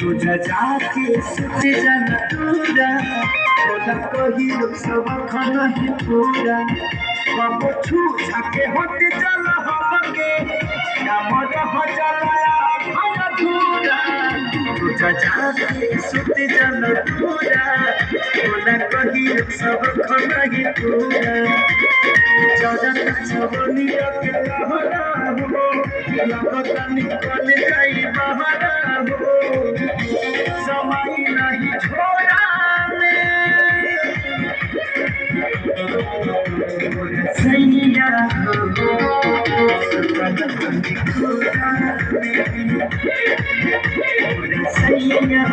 रोजा जाके सुते जाना तूरा बोला कही सब खाना ही पूरा बाबू छू छाके होते चला हमके कामर हो चलाया खाना तूरा रोजा जाके सुते जाना तूरा बोला कही सब खाना ही पूरा जगत छबनी के लहरा हो लगता निकल जाई बहरा हो समय नहीं छोड़ा सैया हो सैया